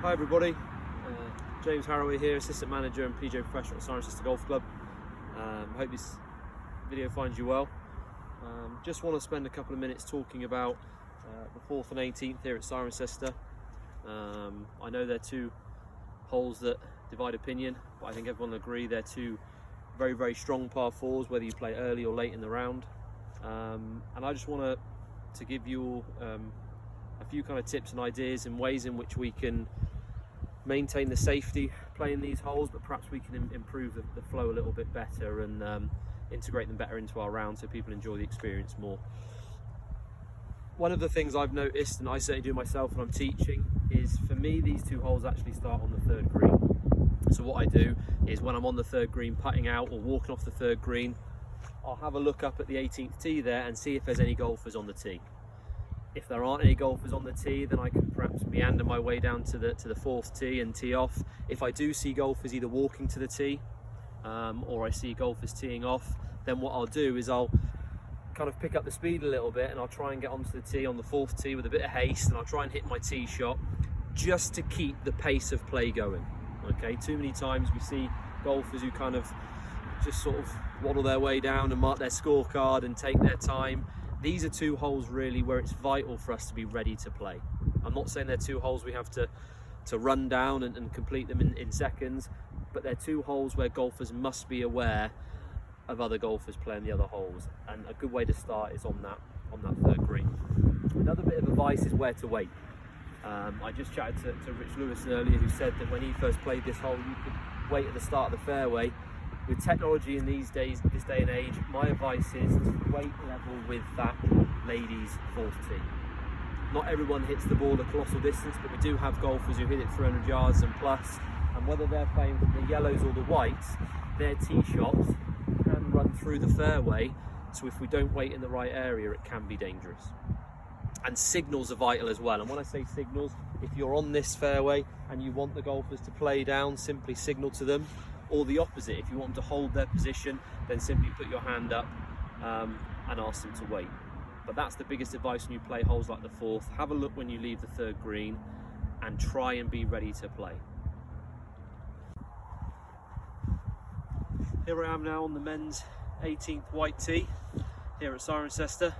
Hi everybody, James Harroway here, Assistant Manager and PJ Professional at Cirencester Golf Club. Hope this video finds you well. Just want to spend a couple of minutes talking about the 4th and 18th here at Cirencester. I know they're two holes that divide opinion, but I think everyone will agree they're two very strong par 4s, whether you play early or late in the round. And I just want to give you all a few kind of tips and ideas and ways in which we can maintain the safety playing these holes, but perhaps we can improve the flow a little bit better and integrate them better into our round so people enjoy the experience more. One of the things I've noticed, and I certainly do myself when I'm teaching, is for me these two holes actually start on the 3rd green. So what I do is when I'm on the 3rd green putting out or walking off the 3rd green, I'll have a look up at the 18th tee there and see if there's any golfers on the tee. If there aren't any golfers on the tee, then I can perhaps meander my way down to the 4th tee and tee off. If I do see golfers either walking to the tee or I see golfers teeing off, then what I'll do is I'll kind of pick up the speed a little bit and I'll try and get onto the tee on the 4th tee with a bit of haste, and I'll try and hit my tee shot just to keep the pace of play going. Okay, too many times we see golfers who kind of just sort of waddle their way down and mark their scorecard and take their time. These are two holes really where it's vital for us to be ready to play. I'm not saying they're two holes we have to run down and complete them in seconds, but they're two holes where golfers must be aware of other golfers playing the other holes, and a good way to start is on that 3rd green. Another bit of advice is where to wait. I just chatted to Rich Lewis earlier, who said that when he first played this hole you could wait at the start of the fairway. With technology in this day and age, my advice is to wait level with that ladies' 4th tee. Not everyone hits the ball a colossal distance, but we do have golfers who hit it 300 yards and plus, and whether they're playing from the yellows or the whites, their tee shots can run through the fairway, so if we don't wait in the right area it can be dangerous. And signals are vital as well, and when I say signals, if you're on this fairway and you want the golfers to play down, simply signal to them. Or the opposite, if you want them to hold their position, then simply put your hand up and ask them to wait. But that's the biggest advice when you play holes like the 4th. Have a look when you leave the 3rd green and try and be ready to play. Here I am now on the men's 18th white tee here at Cirencester.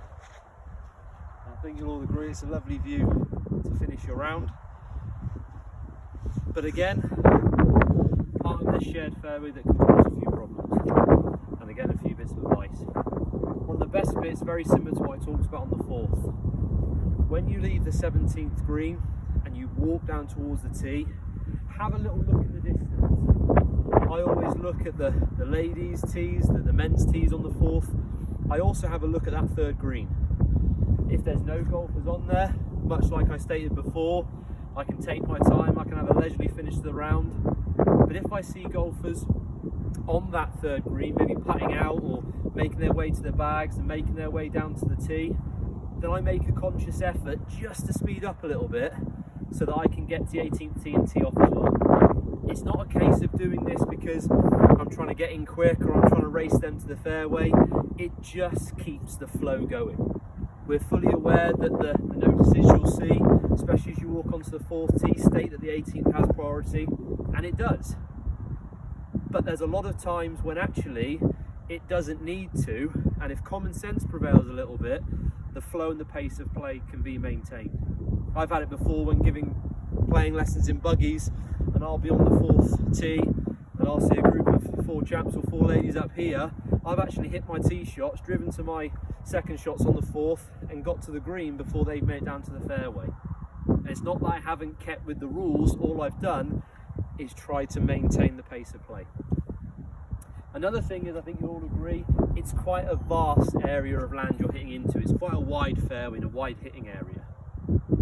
I think you'll all agree it's a lovely view to finish your round. But again, part of this shared fairway that can cause a few problems, and again a few bits of advice. One of the best bits, very similar to what I talked about on the 4th, when you leave the 17th green and you walk down towards the tee, have a little look at the distance. I always look at the ladies' tees, the men's tees on the 4th. I also have a look at that 3rd green. If there's no golfers on there, much like I stated before, I can take my time, I can have a leisurely finish to the round. But if I see golfers on that 3rd green, maybe putting out or making their way to their bags and making their way down to the tee, then I make a conscious effort just to speed up a little bit so that I can get to the 18th tee and tee off as well. It's not a case of doing this because I'm trying to get in quick or I'm trying to race them to the fairway. It just keeps the flow going. We're fully aware that the notices you'll see, especially as you walk onto the 4th tee, state that the 18th has priority, and it does. But there's a lot of times when actually it doesn't need to, and if common sense prevails a little bit, the flow and the pace of play can be maintained. I've had it before when playing lessons in buggies, and I'll be on the 4th tee and I'll see a group of 4 chaps or 4 ladies up here. I've actually hit my tee shots, driven to my second shots on the 4th and got to the green before they've made it down to the fairway. And it's not that I haven't kept with the rules, all I've done is try to maintain the pace of play. Another thing is, I think you all agree, it's quite a vast area of land you're hitting into. It's quite a wide fairway and a wide hitting area.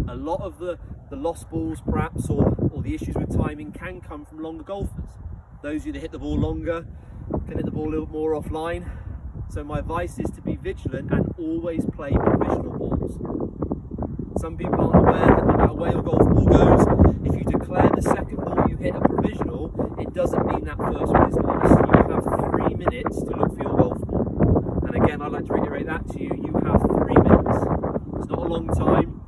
A lot of the lost balls perhaps or the issues with timing can come from longer golfers. Those of you that hit the ball longer can hit the ball a little more offline. So my advice is to be vigilant and always play provisional balls. Some people aren't aware that no matter where your golf ball goes, if you declare the second ball you hit a provisional, it doesn't mean that first one is lost. You have 3 minutes to look for your golf ball. And again, I'd like to reiterate that to you, you have 3 minutes. It's not a long time.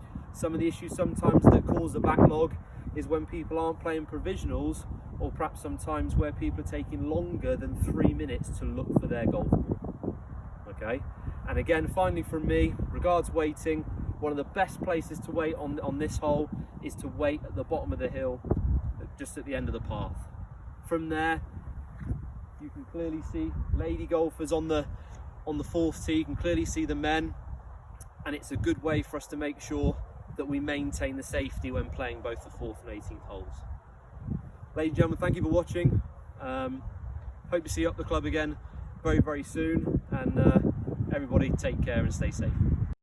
Some of the issues sometimes that cause the backlog is when people aren't playing provisionals, or perhaps sometimes where people are taking longer than 3 minutes to look for their golf ball. Okay, and again, finally from me, regards waiting, one of the best places to wait on this hole is to wait at the bottom of the hill, just at the end of the path. From there, you can clearly see lady golfers on the fourth tee. You can clearly see the men, and it's a good way for us to make sure that we maintain the safety when playing both the 4th and 18th holes. Ladies and gentlemen, thank you for watching. Hope to see you up the club again very, very soon, and everybody take care and stay safe.